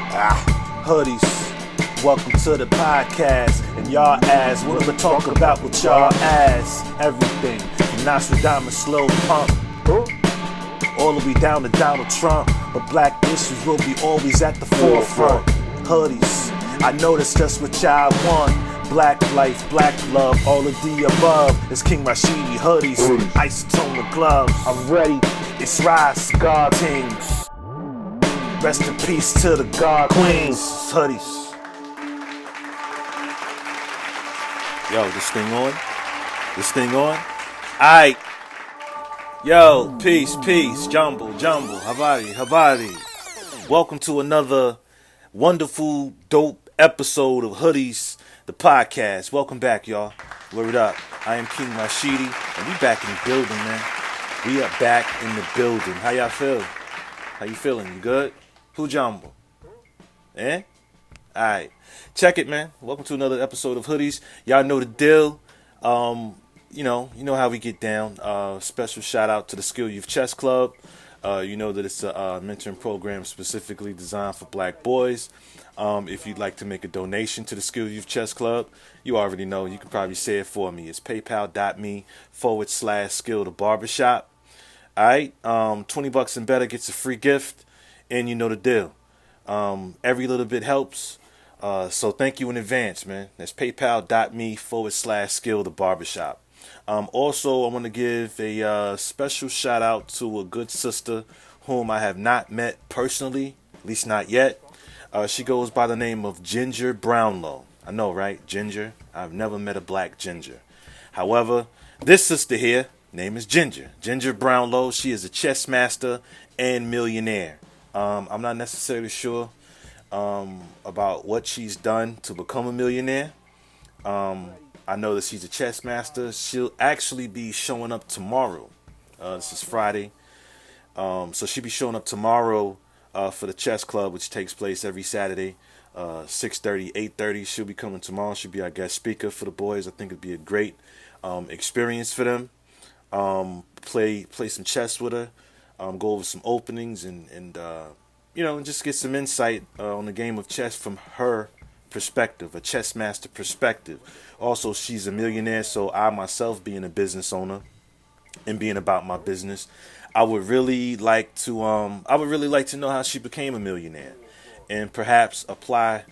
Hoodies, welcome to the podcast. And y'all ask, what am I talk about with y'all ass? Everything from Nostradamus, slow pump, all the way down to Donald Trump. But black issues will be always at the forefront. Hoodies, I know that's just what y'all want. Black life, black love, all of the above. It's King Rashidi hoodies, isotonic gloves. I'm ready, it's Rise, God Kings. Rest in peace to the God Queens. Hoodies. Yo, this thing on? This thing on? Aight. Yo, peace, jumble. Habari. Welcome to another wonderful, dope episode of Hoodies, the podcast. Welcome back, y'all. Word up. I am King Rashidi, and we back in the building, man. We are back in the building. How y'all feel? How you feeling? You good? Who jumbo? Eh? Alright. Check it, man. Welcome to another episode of Hoodies. Y'all know the deal. You know how we get down. Special shout out to the Skill Youth Chess Club. You know that it's a mentoring program specifically designed for black boys. If you'd like to make a donation to the Skill Youth Chess Club, you already know. You can probably say it for me. It's paypal.me/skill the barbershop. Alright. $20 and better gets a free gift. And you know the deal. Every little bit helps. So thank you in advance, man. That's paypal.me/skill the barbershop. Also, I want to give a special shout out to a good sister whom I have not met personally, at least not yet. She goes by the name of Ginger Brownlow. I know, right? Ginger. I've never met a black ginger. However, this sister here, name is Ginger. Ginger Brownlow. She is a chess master and millionaire. I'm not necessarily sure about what she's done to become a millionaire. I know that she's a chess master. She'll actually be showing up tomorrow. This is Friday. So she'll be showing up tomorrow for the chess club, which takes place every Saturday, 6:30, 8:30. She'll be coming tomorrow. She'll be our guest speaker for the boys. I think it'd be a great experience for them. Play some chess with her. Go over some openings and just get some insight on the game of chess from her perspective, a chess master perspective. Also, she's a millionaire, so I myself, being a business owner and being about my business, I would really like to know how she became a millionaire, and perhaps apply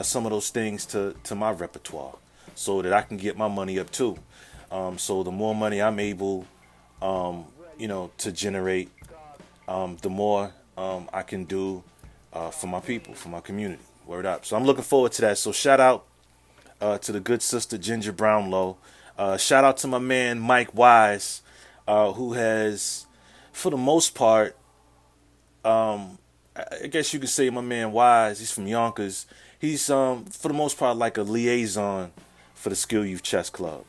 some of those things to my repertoire, so that I can get my money up too. So the more money I'm able, to generate, the more I can do for my people, for my community. Word up. So I'm looking forward to that. So shout out to the good sister Ginger Brownlow. Shout out to my man Mike Wise, who has, for the most part, I guess you could say my man Wise, he's from Yonkers. He's for the most part like a liaison for the Skill Youth Chess Club.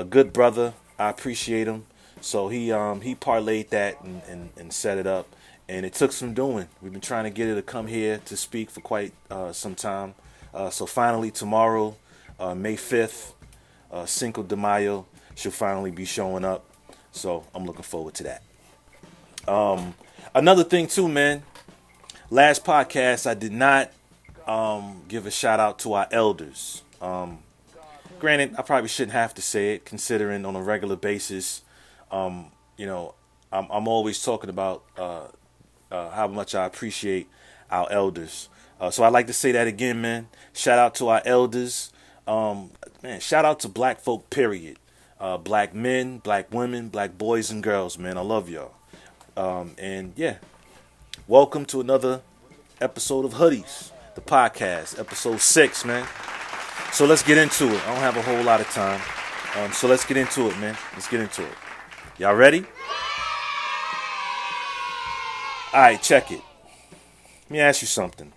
Good brother. I appreciate him. So he parlayed that and set it up, and it took some doing. We've been trying to get her to come here to speak for quite some time. So finally tomorrow, May 5th, Cinco de Mayo, she'll finally be showing up. So I'm looking forward to that. Another thing too, man. Last podcast I did not give a shout out to our elders. Granted, I probably shouldn't have to say it, considering on a regular basis, I'm always talking about how much I appreciate our elders. So I'd like to say that again, man. Shout out to our elders. Shout out to black folk, period. Black men, black women, black boys and girls, man. I love y'all. And yeah, welcome to another episode of Hoodies, the podcast, episode 6, man. So let's get into it. I don't have a whole lot of time. So let's get into it, man. Let's get into it. Y'all ready? All right, check it. Let me ask you something.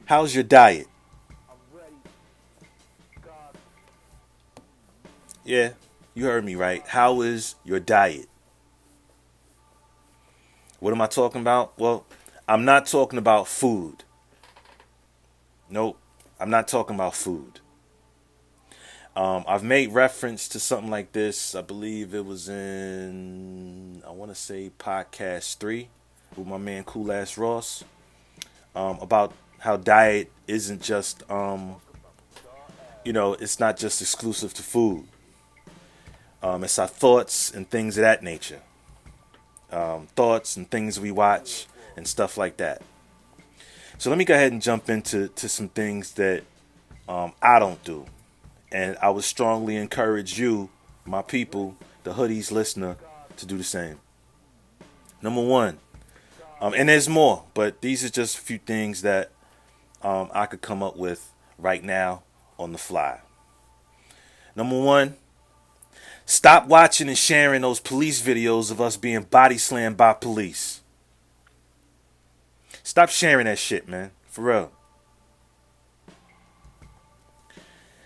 How's your diet? Yeah, you heard me right. How is your diet? What am I talking about? Well, I'm not talking about food. Nope, I'm not talking about food. I've made reference to something like this. I believe it was in, I want to say podcast 3 with my man Cool Ass Ross. about how diet isn't just, it's not just exclusive to food. It's our thoughts and things of that nature. Thoughts and things we watch and stuff like that. So let me go ahead and jump into some things that I don't do. And I would strongly encourage you, my people, the Hoodies listener, to do the same. Number one, and there's more, but these are just a few things that I could come up with right now on the fly. Number one, stop watching and sharing those police videos of us being body slammed by police. Stop sharing that shit, man. For real.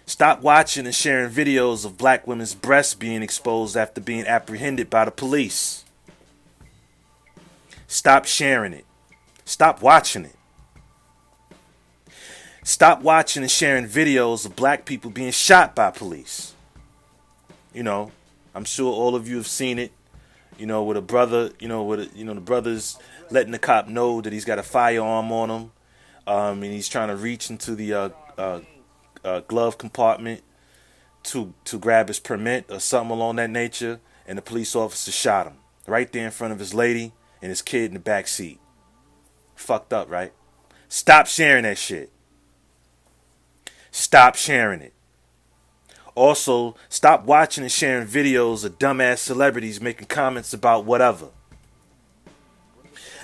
Stop watching and sharing videos of black women's breasts being exposed after being apprehended by the police. Stop sharing it. Stop watching it. Stop watching and sharing videos of black people being shot by police. I'm sure all of you have seen it. With a brother, the brother's letting the cop know that he's got a firearm on him, and he's trying to reach into the glove compartment to grab his permit or something along that nature, and the police officer shot him right there in front of his lady and his kid in the back seat. Fucked up, right? Stop sharing that shit. Stop sharing it. Also, stop watching and sharing videos of dumbass celebrities making comments about whatever.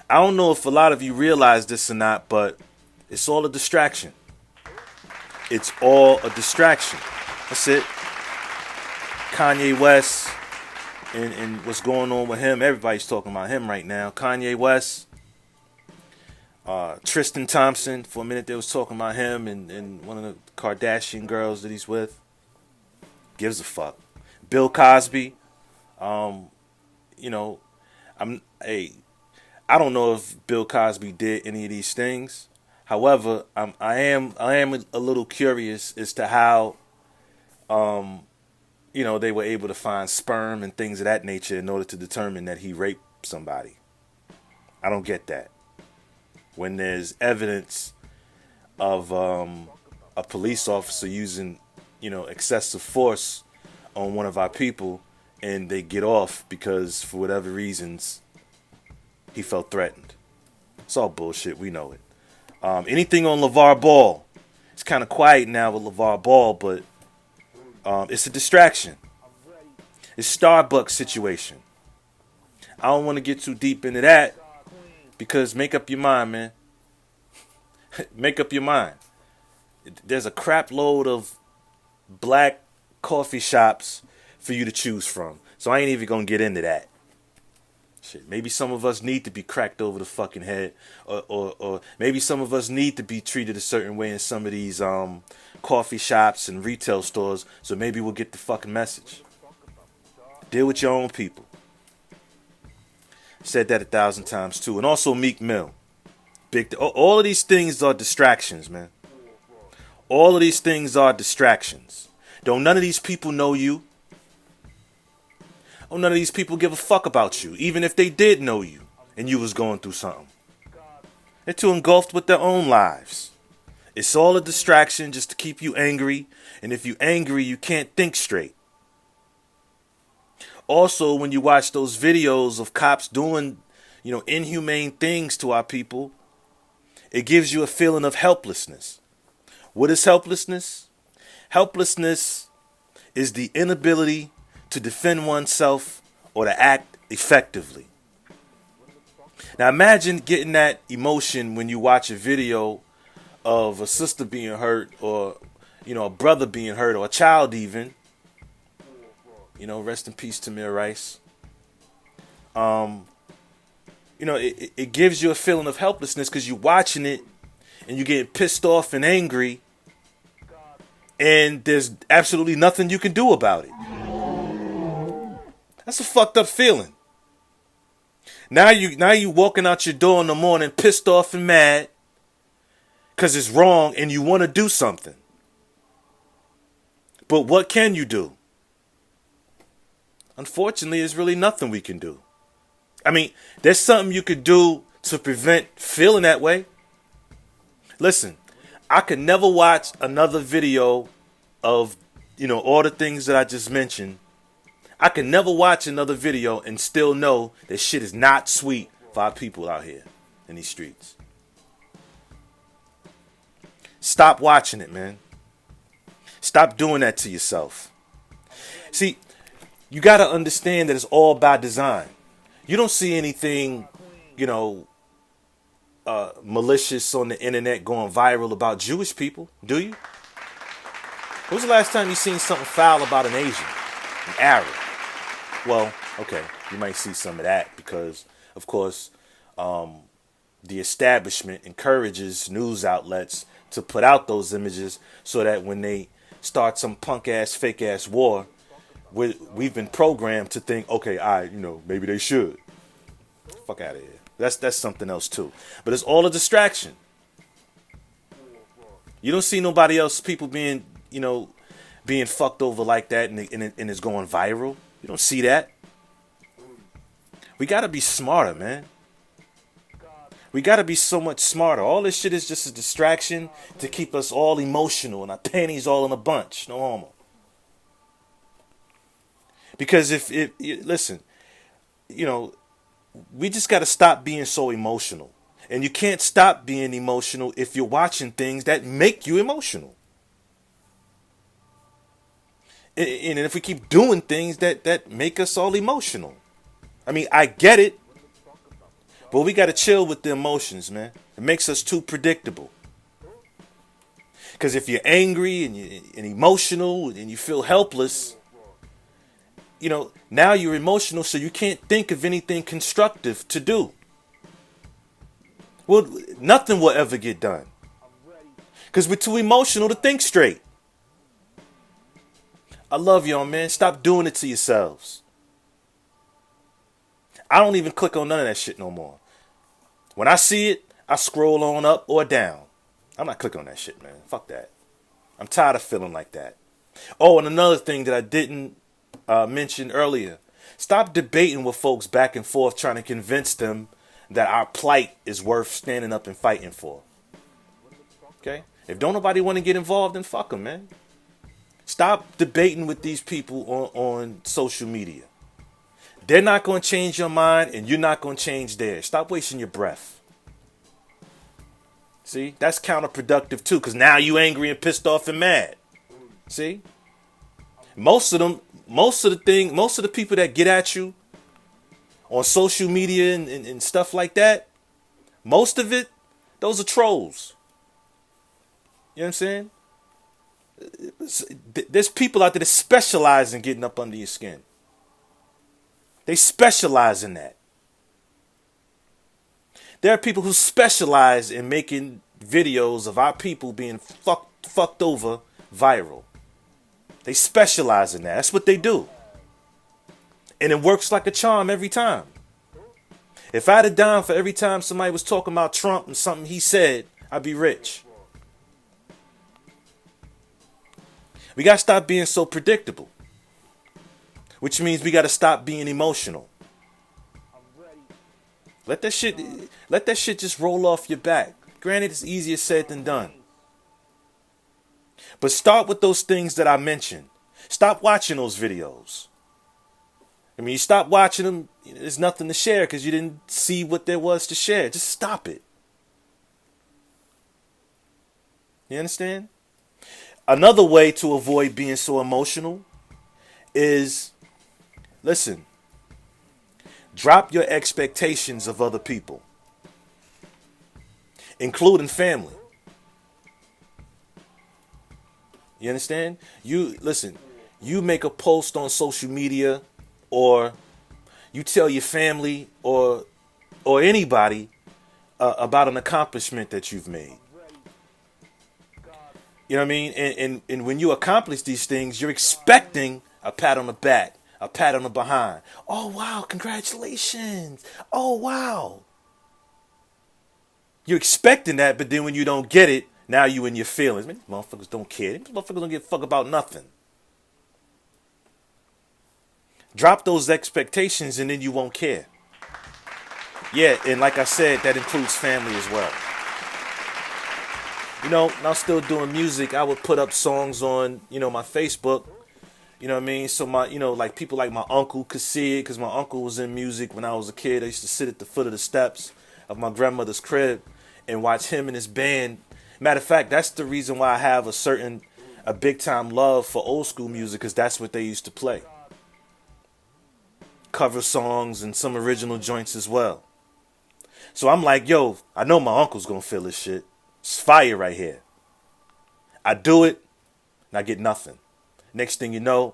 I don't know if a lot of you realize this or not, but it's all a distraction. It's all a distraction. That's it. Kanye West and what's going on with him. Everybody's talking about him right now. Kanye West. Tristan Thompson. For a minute they was talking about him and one of the Kardashian girls that he's with. Gives a fuck. Bill Cosby. I don't know if Bill Cosby did any of these things. However, I am a little curious as to how they were able to find sperm and things of that nature in order to determine that he raped somebody. I don't get that. When there's evidence of a police officer using excessive force on one of our people, and they get off because for whatever reasons he felt threatened. It's all bullshit. We know it. Anything on LeVar Ball. It's kind of quiet now with LeVar Ball, but it's a distraction. It's Starbucks situation. I don't want to get too deep into that because make up your mind, man. Make up your mind. There's a crap load of black coffee shops for you to choose from. So I ain't even gonna get into that. Shit, maybe some of us need to be cracked over the fucking head, or maybe some of us need to be treated a certain way in some of these coffee shops and retail stores. So maybe we'll get the fucking message. Deal with your own people. Said that 1,000 times too. And also Meek Mill. All of these things are distractions, man. All of these things are distractions. Don't none of these people know you. Oh, none of these people give a fuck about you, even if they did know you and you was going through something. They're too engulfed with their own lives. It's all a distraction just to keep you angry, and if you're angry, you can't think straight. Also, when you watch those videos of cops doing, inhumane things to our people, it gives you a feeling of helplessness. What is helplessness? Helplessness is the inability to defend oneself or to act effectively. Now imagine getting that emotion when you watch a video of a sister being hurt, or a brother being hurt, or a child even. Rest in peace Tamir Rice. It gives you a feeling of helplessness because you're watching it and you're getting pissed off and angry, and there's absolutely nothing you can do about it. That's a fucked up feeling. Now you walking out your door in the morning pissed off and mad because it's wrong and you want to do something. But what can you do? Unfortunately, there's really nothing we can do. I mean, there's something you could do to prevent feeling that way. Listen, I could never watch another video of, all the things that I just mentioned. I can never watch another video and still know that shit is not sweet for our people out here in these streets. Stop watching it, man. Stop doing that to yourself. See, you got to understand that it's all by design. You don't see anything, malicious on the internet going viral about Jewish people, do you? When was the last time you seen something foul about an Asian, an Arab? Well, okay, you might see some of that because, of course, the establishment encourages news outlets to put out those images so that when they start some punk-ass, fake-ass war, we've been programmed to think, okay, maybe they should. Fuck out of here. That's something else, too. But it's all a distraction. You don't see nobody else, people being fucked over like that and it's going viral. You don't see that. We got to be smarter, man. We got to be so much smarter. All this shit is just a distraction to keep us all emotional and our panties all in a bunch. No homo. Because listen, we just got to stop being so emotional. And you can't stop being emotional if you're watching things that make you emotional. And if we keep doing things that make us all emotional. I mean, I get it. But we got to chill with the emotions, man. It makes us too predictable. Because if you're angry and emotional and you feel helpless, now you're emotional, so you can't think of anything constructive to do. Well, nothing will ever get done. Because we're too emotional to think straight. I love y'all, man. Stop doing it to yourselves. I don't even click on none of that shit no more. When I see it, I scroll on up or down. I'm not clicking on that shit, man. Fuck that. I'm tired of feeling like that. Oh, and another thing that I didn't mention earlier. Stop debating with folks back and forth trying to convince them that our plight is worth standing up and fighting for. Okay? If don't nobody want to get involved, then fuck them, man. Stop debating with these people on social media. They're not going to change your mind and you're not going to change theirs. Stop wasting your breath. See? That's counterproductive too, because now you angry and pissed off and mad. See? Most of the people that get at you on social media and stuff like that, most of it, those are trolls. You know what I'm saying? There's people out there that specialize in getting up under your skin. They specialize in that. There are people who specialize in making videos of our people being fucked over viral. They specialize in that. That's what they do. And it works like a charm every time. If I had a dime for every time somebody was talking about Trump and something he said, I'd be rich. We got to stop being so predictable. Which means we got to stop being emotional. Let that shit just roll off your back. Granted, it's easier said than done. But start with those things that I mentioned. Stop watching those videos. I mean, you stop watching them, there's nothing to share because you didn't see what there was to share. Just stop it. You understand? Another way to avoid being so emotional is, listen, drop your expectations of other people, including family. You understand? You make a post on social media or you tell your family or anybody about an accomplishment that you've made. You know what I mean? And when you accomplish these things, you're expecting a pat on the back, a pat on the behind. Oh, wow, congratulations. Oh, wow. You're expecting that, but then when you don't get it, now you in your feelings. Man, these motherfuckers don't care. These motherfuckers don't give a fuck about nothing. Drop those expectations and then you won't care. Yeah, and like I said, that includes family as well. When I was still doing music, I would put up songs on, my Facebook. You know what I mean? So like people like my uncle could see it because my uncle was in music when I was a kid. I used to sit at the foot of the steps of my grandmother's crib and watch him and his band. Matter of fact, that's the reason why I have a big time love for old school music because that's what they used to play. Cover songs and some original joints as well. So I'm like, yo, I know my uncle's gonna feel this shit. It's fire right here. I do it and I get nothing. Next thing you know,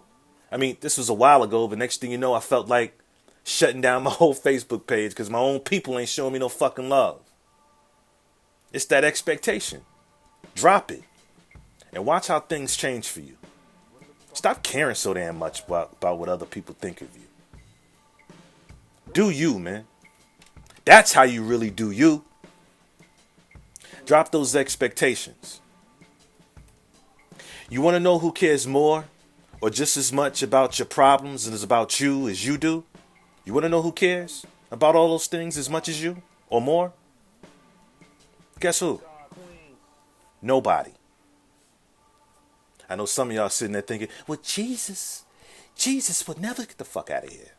this was a while ago, but next thing you know, I felt like shutting down my whole Facebook page because my own people ain't showing me no fucking love. It's that expectation. Drop it and watch how things change for you. Stop caring so damn much about what other people think of you. Do you, man. That's how you really do you. Drop those expectations. You want to know who cares more or just as much about your problems and is about you as you do? You want to know who cares about all those things as much as you or more? Guess who? Nobody. I know some of y'all sitting there thinking, well, Jesus would never get the fuck out of here.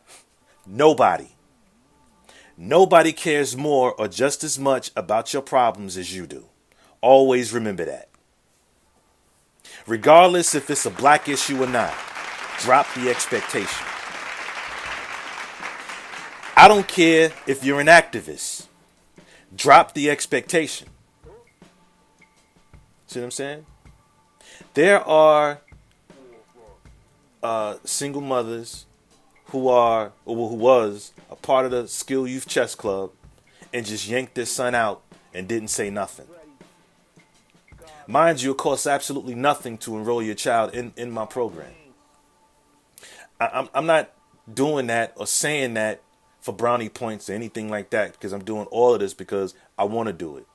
Nobody. Nobody cares more or just as much about your problems as you do. Always remember that. Regardless if it's a black issue or not, drop the expectation. I don't care if you're an activist. Drop the expectation. See what I'm saying? There are single mothers who was a part of the Skill Youth Chess Club and just yanked their son out and didn't say nothing. Mind you, it costs absolutely nothing to enroll your child in my program. I'm not doing that or saying that for brownie points or anything like that because I'm doing all of this because I want to do it.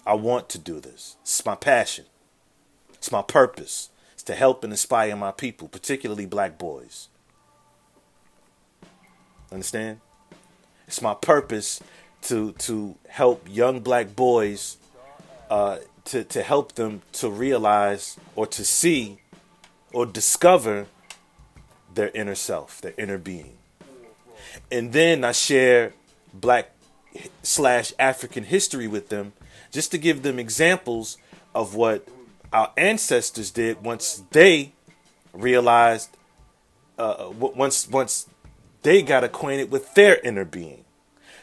I want to do this. It's my passion. It's my purpose. It's to help and inspire my people, particularly black boys. Understand? It's my purpose to help young black boys, to help them to realize or to see or discover their inner self, their inner being. And then I share Black/African history with them just to give them examples of what our ancestors did once they realized, once they got acquainted with their inner being,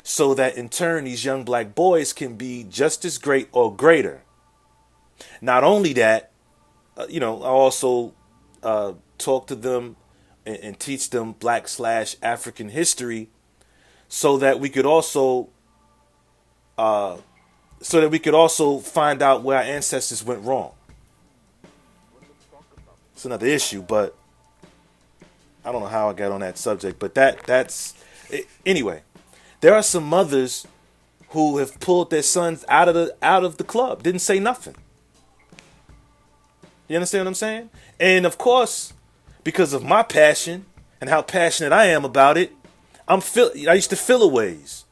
so that in turn these young black boys can be just as great or greater. Not only that, I also talk to them and teach them Black/African history, so that we could also find out where our ancestors went wrong. It's another issue, but I don't know how I got on that subject, but that's it. Anyway, there are some mothers who have pulled their sons out of the club, didn't say nothing. You understand what I'm saying? And of course, because of my passion and how passionate I am about it, I used to feel a ways.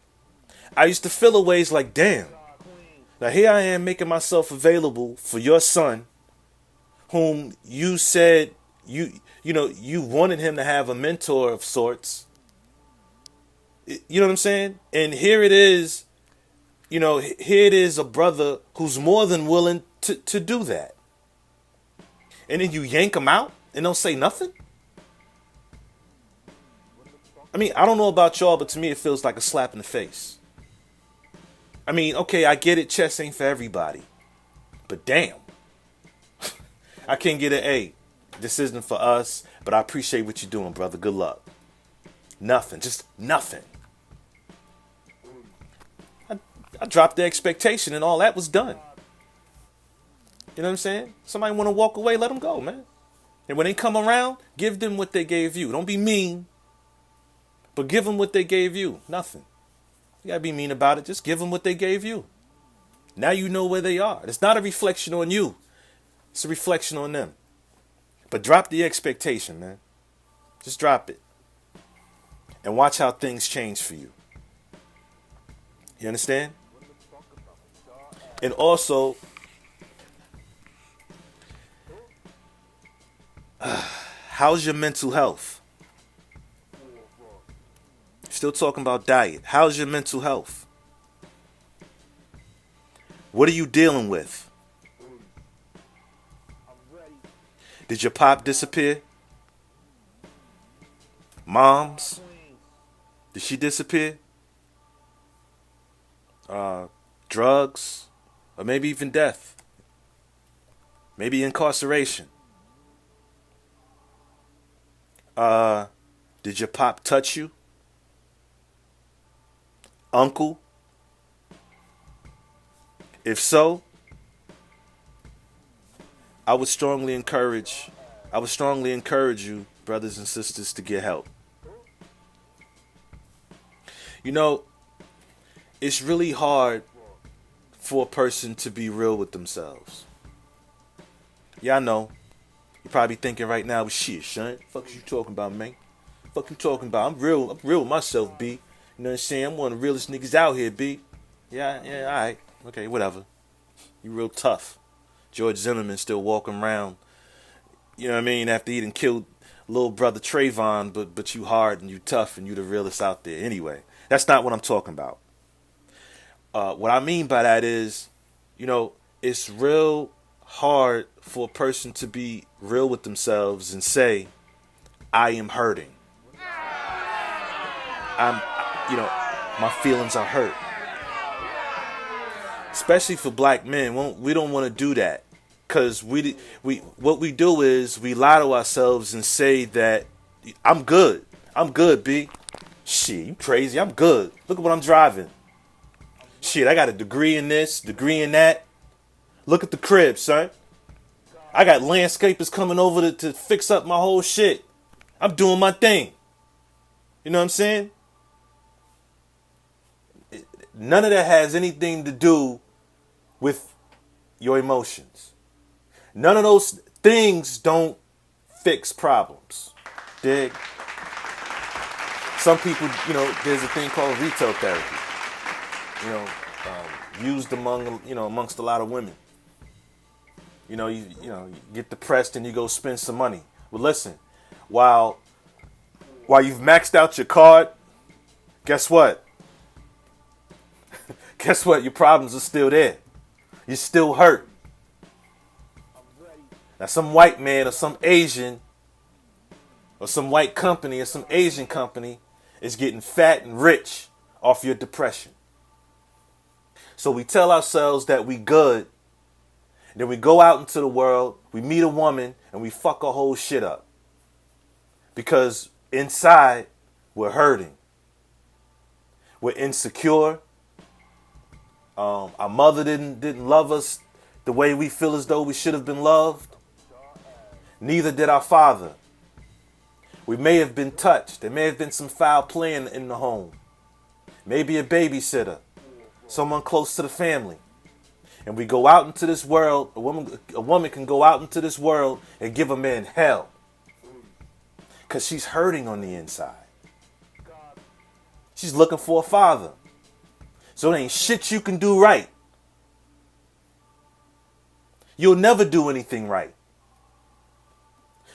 I used to feel a ways like, damn. Now here I am making myself available for your son, whom you said you wanted him to have a mentor of sorts. You know what I'm saying? And here it is, a brother who's more than willing to do that. And then you yank him out and don't say nothing? I don't know about y'all, but to me it feels like a slap in the face. Okay, I get it, chess ain't for everybody. But damn. I can't get an A. This isn't for us, but I appreciate what you're doing, brother. Good luck. Nothing. Just nothing. I dropped the expectation and all that was done. You know what I'm saying? Somebody want to walk away, let them go, man. And when they come around, give them what they gave you. Don't be mean, but give them what they gave you. Nothing. You gotta be mean about it. Just give them what they gave you. Now you know where they are. It's not a reflection on you. It's a reflection on them. But drop the expectation, man. Just drop it. And watch how things change for you. You understand? And also, how's your mental health? Still talking about diet. How's your mental health? What are you dealing with? Did your pop disappear? Moms? Did she disappear? Drugs? Or maybe even death? Maybe incarceration? Did your pop touch you? Uncle? If so, I would strongly encourage you, brothers and sisters, to get help. You know, it's really hard for a person to be real with themselves. Yeah, I know. You're probably thinking right now, shit, son, fuck you talking about, man? Fuck you talking about? I'm real with myself, B. You know what I'm saying? I'm one of the realest niggas out here, B. Yeah, alright. Okay, whatever. You real tough. George Zimmerman still walking around, you know what I mean, after he done killed little brother Trayvon, but you hard and you tough and you the realest out there. Anyway, that's not what I'm talking about. What I mean by that is, you know, it's real hard for a person to be real with themselves and say, I am hurting. I'm, you know, my feelings are hurt. Especially for black men, we don't want to do that. Because what we do is we lie to ourselves and say that I'm good. I'm good, B. Shit, you crazy. I'm good. Look at what I'm driving. Shit, I got a degree in this, degree in that. Look at the crib, son. I got landscapers coming over to fix up my whole shit. I'm doing my thing. You know what I'm saying? None of that has anything to do with your emotions. None of those things don't fix problems. Dig? Some people, you know, there's a thing called retail therapy. You know, used amongst a lot of women. You know, you get depressed and you go spend some money. Well, listen, while you've maxed out your card, guess what? Guess what? Your problems are still there. You're still hurt. Now, some white man or some Asian or some white company or some Asian company is getting fat and rich off your depression. So we tell ourselves that we good. Then we go out into the world, we meet a woman, and we fuck our whole shit up. Because inside, we're hurting. We're insecure. Our mother didn't love us the way we feel as though we should have been loved. Neither did our father. We may have been touched. There may have been some foul play in the home. Maybe a babysitter. Someone close to the family. And we go out into this world. A woman can go out into this world and give a man hell. Because she's hurting on the inside. She's looking for a father. So there ain't shit you can do right. You'll never do anything right.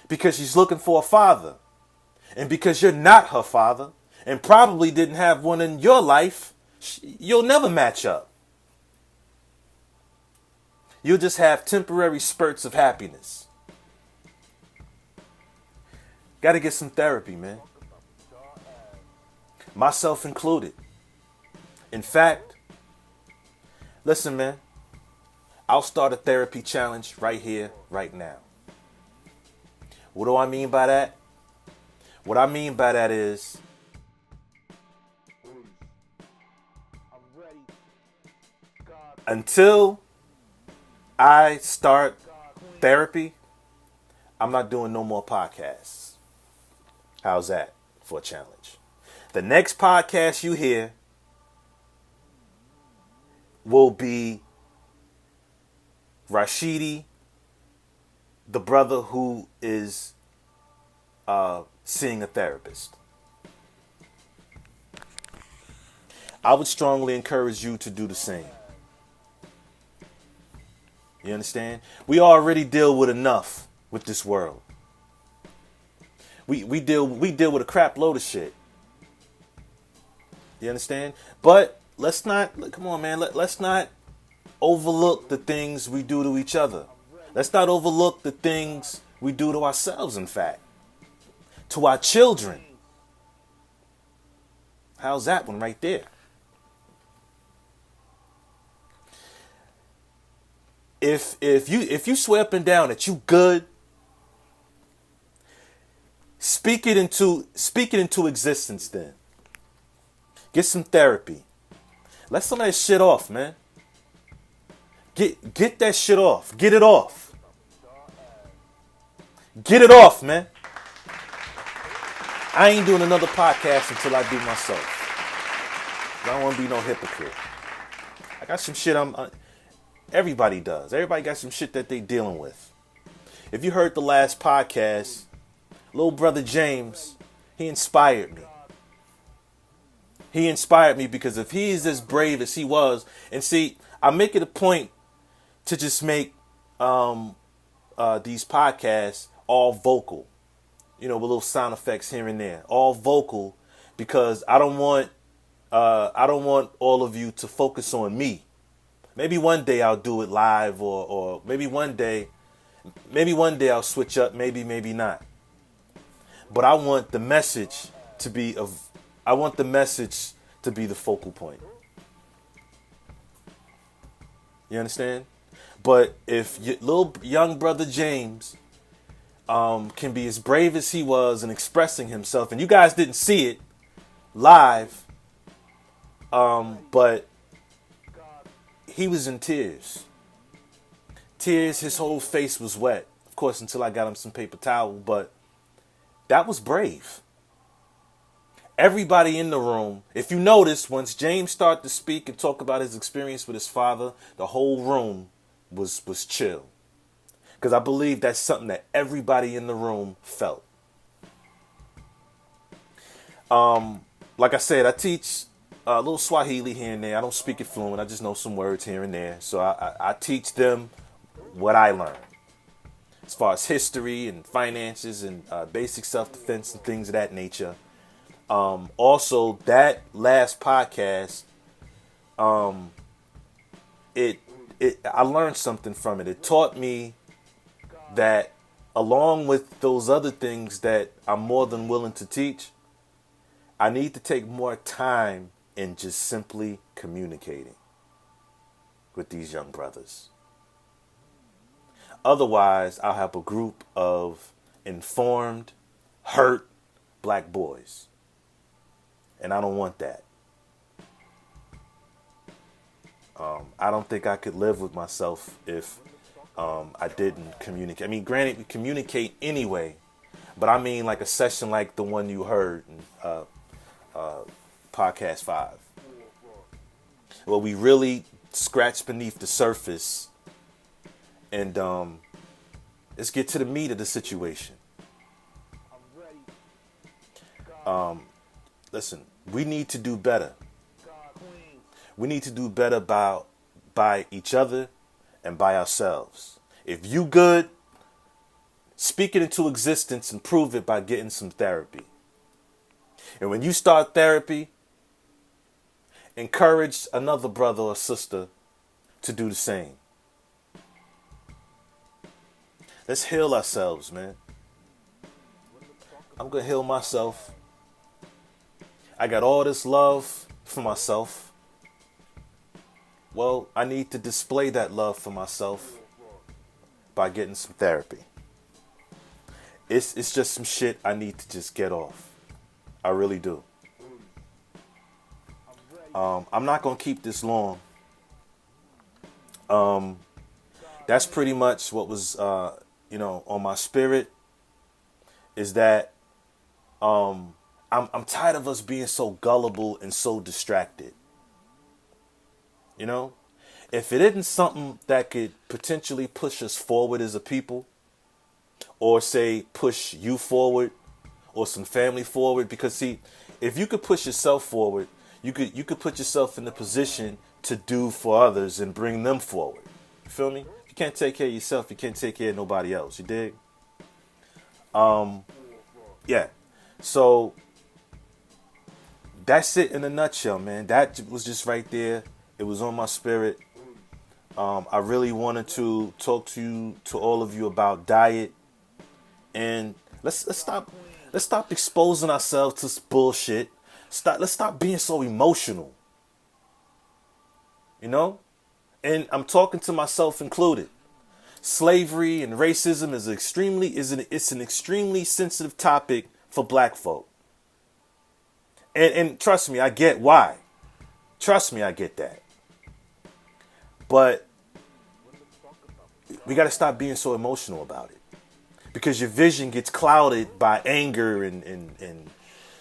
Because she's looking for a father. And because you're not her father, and probably didn't have one in your life, you'll never match up. You'll just have temporary spurts of happiness. Gotta get some therapy, man. Myself included. In fact, listen, man, I'll start a therapy challenge right here, right now. What do I mean by that? What I mean by that is, until I start therapy, I'm not doing no more podcasts. How's that for a challenge? The next podcast you hear will be Rashidi, the brother who is seeing a therapist. I would strongly encourage you to do the same. You understand? We already deal with enough with this world. We deal with a crap load of shit. You understand? But let's not, come on, man. Let's not overlook the things we do to each other. Let's not overlook the things we do to ourselves, in fact. To our children. How's that one right there? If you swear up and down that you good, speak it into existence then. Get some therapy. Let some of that shit off, man. Get that shit off. Get it off. Get it off, man. I ain't doing another podcast until I do myself. I don't want to be no hypocrite. I got some shit everybody does. Everybody got some shit that they dealing with. If you heard the last podcast, little brother James, he inspired me. He inspired me because if he's as brave as he was, and see, I make it a point to just make these podcasts all vocal, with little sound effects here and there, all vocal, because I don't want all of you to focus on me. Maybe one day I'll do it live, or maybe one day I'll switch up, maybe not. But I want the message to be the focal point. You understand? But if your little young brother James can be as brave as he was in expressing himself, and you guys didn't see it live, but he was in tears. His whole face was wet. Of course, until I got him some paper towel, but that was brave. Everybody in the room, if you notice, once James started to speak and talk about his experience with his father, the whole room was chill. Because I believe that's something that everybody in the room felt. Like I said, I teach a little Swahili here and there. I don't speak it fluent. I just know some words here and there. So I teach them what I learned. As far as history and finances and basic self-defense and things of that nature. Also, that last podcast, I learned something from it. It taught me that along with those other things that I'm more than willing to teach, I need to take more time in just simply communicating with these young brothers. Otherwise, I'll have a group of informed, hurt black boys. And I don't want that. I don't think I could live with myself if I didn't communicate. I mean, granted, we communicate anyway, but I mean like a session like the one you heard in podcast 5. Well, we really scratch beneath the surface and let's get to the meat of the situation. Listen, we need to do better. We need to do better by each other and by ourselves. If you good, speak it into existence and prove it by getting some therapy. And when you start therapy, encourage another brother or sister to do the same. Let's heal ourselves, man. I'm going to heal myself. I got all this love for myself. Well, I need to display that love for myself by getting some therapy. It's just some shit I need to just get off. I really do. I'm not going to keep this long. That's pretty much what was, on my spirit, is that I'm tired of us being so gullible and so distracted. If it isn't something that could potentially push us forward as a people, or say push you forward or some family forward, because see, if you could push yourself forward, you could put yourself in the position to do for others and bring them forward. You feel me? you can't take care of yourself, you can't take care of nobody else. You dig? Yeah. So that's it in a nutshell, man. That was just right there. It was on my spirit. I really wanted to talk to all of you about diet, and let's stop exposing ourselves to bullshit. Let's stop being so emotional. You know, and I'm talking to myself included. Slavery and racism is it's an extremely sensitive topic for black folk. And trust me, I get why. Trust me, I get that. But we got to stop being so emotional about it, because your vision gets clouded by anger and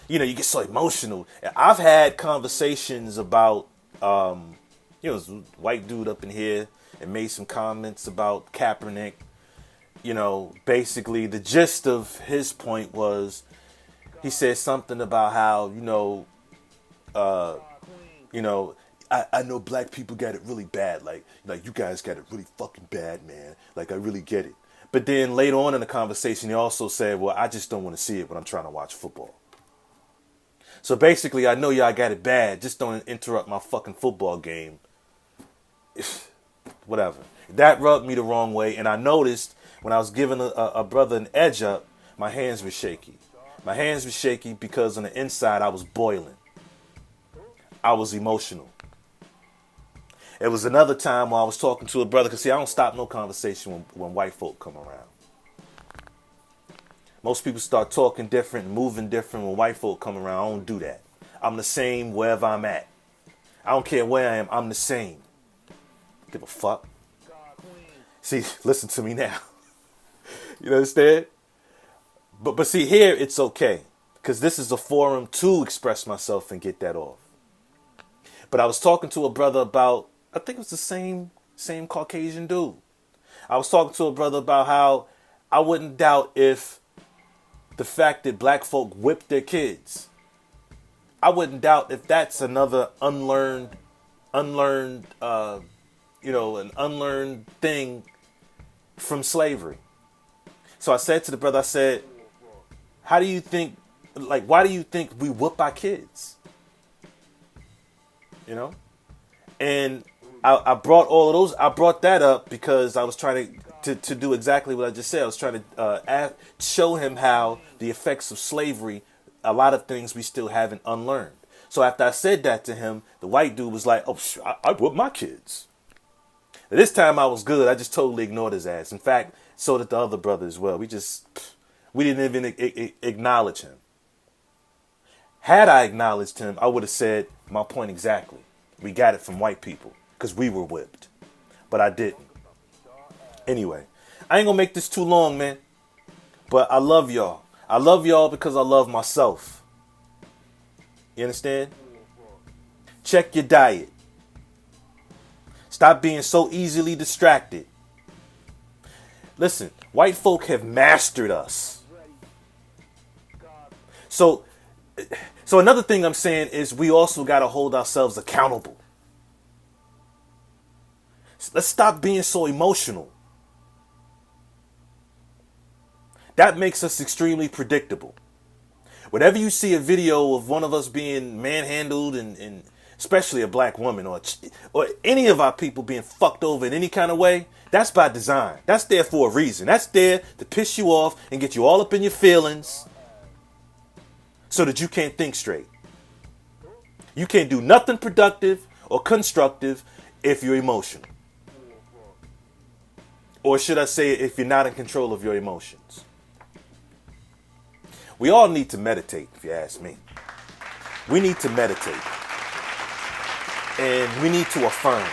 you know, you get so emotional. I've had conversations about this white dude up in here and made some comments about Kaepernick. You know, basically the gist of his point was, he said something about how, I know black people got it really bad. Like you guys got it really fucking bad, man. Like, I really get it. But then later on in the conversation, he also said, well, I just don't want to see it when I'm trying to watch football. So basically, I know y'all got it bad. Just don't interrupt my fucking football game. Whatever. That rubbed me the wrong way. And I noticed when I was giving a brother an edge up, my hands were shaky. My hands were shaky because on the inside, I was boiling. I was emotional. It was another time when I was talking to a brother, because see, I don't stop no conversation when white folk come around. Most people start talking different, moving different when white folk come around. I don't do that. I'm the same wherever I'm at. I don't care where I am. I'm the same. Give a fuck. See, listen to me now. You understand? But see, here it's okay, because this is a forum to express myself and get that off. But I was talking to a brother about, I think it was the same Caucasian dude. I was talking to a brother about how I wouldn't doubt if the fact that black folk whip their kids, I wouldn't doubt if that's another unlearned, an unlearned thing from slavery. So I said to the brother, I said, why do you think we whoop our kids? You know? And I brought all of those. I brought that up because I was trying to do exactly what I just said. I was trying to show him how the effects of slavery, a lot of things we still haven't unlearned. So after I said that to him, the white dude was like, oh, I whip my kids. But this time I was good. I just totally ignored his ass. In fact, so did the other brother as well. We didn't even acknowledge him. Had I acknowledged him, I would have said my point exactly. We got it from white people because we were whipped. But I didn't. Anyway, I ain't gonna make this too long, man. But I love y'all. I love y'all because I love myself. You understand? Check your diet. Stop being so easily distracted. Listen, white folk have mastered us. So another thing I'm saying is we also got to hold ourselves accountable. Let's stop being so emotional. That makes us extremely predictable. Whenever you see a video of one of us being manhandled, and especially a black woman or any of our people being fucked over in any kind of way, that's by design. That's there for a reason. That's there to piss you off and get you all up in your feelings so that you can't think straight. You can't do nothing productive or constructive if you're emotional. Or should I say, if you're not in control of your emotions. We all need to meditate, if you ask me. We need to meditate. And we need to affirm.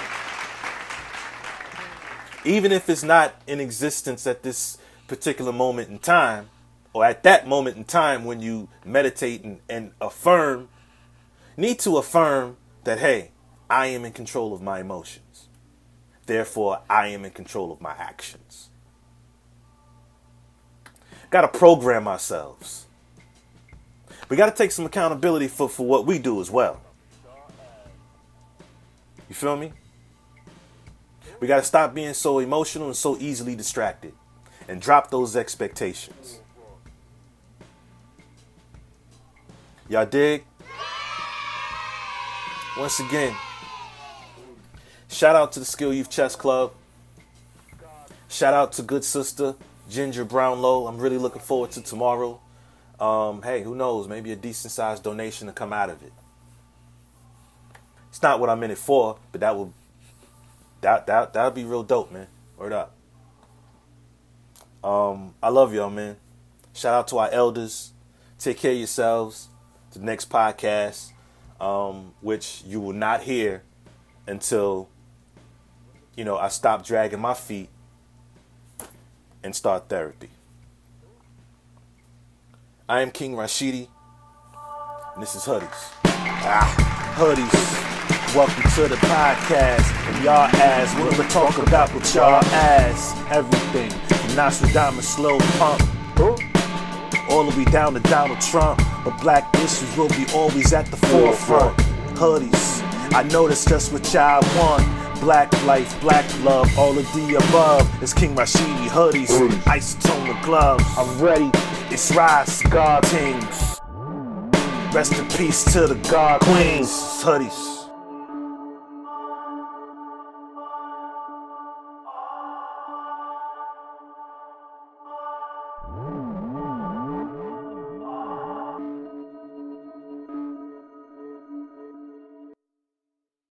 Even if it's not in existence at this particular moment in time, or at that moment in time when you meditate and affirm, need to affirm that, hey, I am in control of my emotions. Therefore, I am in control of my actions. Got to program ourselves. We got to take some accountability for what we do as well. You feel me? We got to stop being so emotional and so easily distracted and drop those expectations. Y'all dig? Once again, shout out to the Skill Youth Chess Club. Shout out to good sister Ginger Brownlow. I'm really looking forward to tomorrow. Hey, who knows? Maybe a decent sized donation to come out of it. It's not what I'm in it for, but that'll be real dope, man. Word up. I love y'all, man. Shout out to our elders. Take care of yourselves. The next podcast, which you will not hear until, I stop dragging my feet and start therapy. I am King Rashidi, and this is Hoodies. Hoodies. Welcome to the podcast. And y'all ass, we're gonna talk about what y'all ass. Everything from Nostradamus, slow pump, all the way down to Donald Trump. But black issues will be always at the forefront. Hoodies, I know that's just what y'all want. Black life, black love, all of the above. It's King Rashidi, hoodies, isotone gloves. I'm ready, it's rise, God teams. Rest in peace to the God queens, hoodies.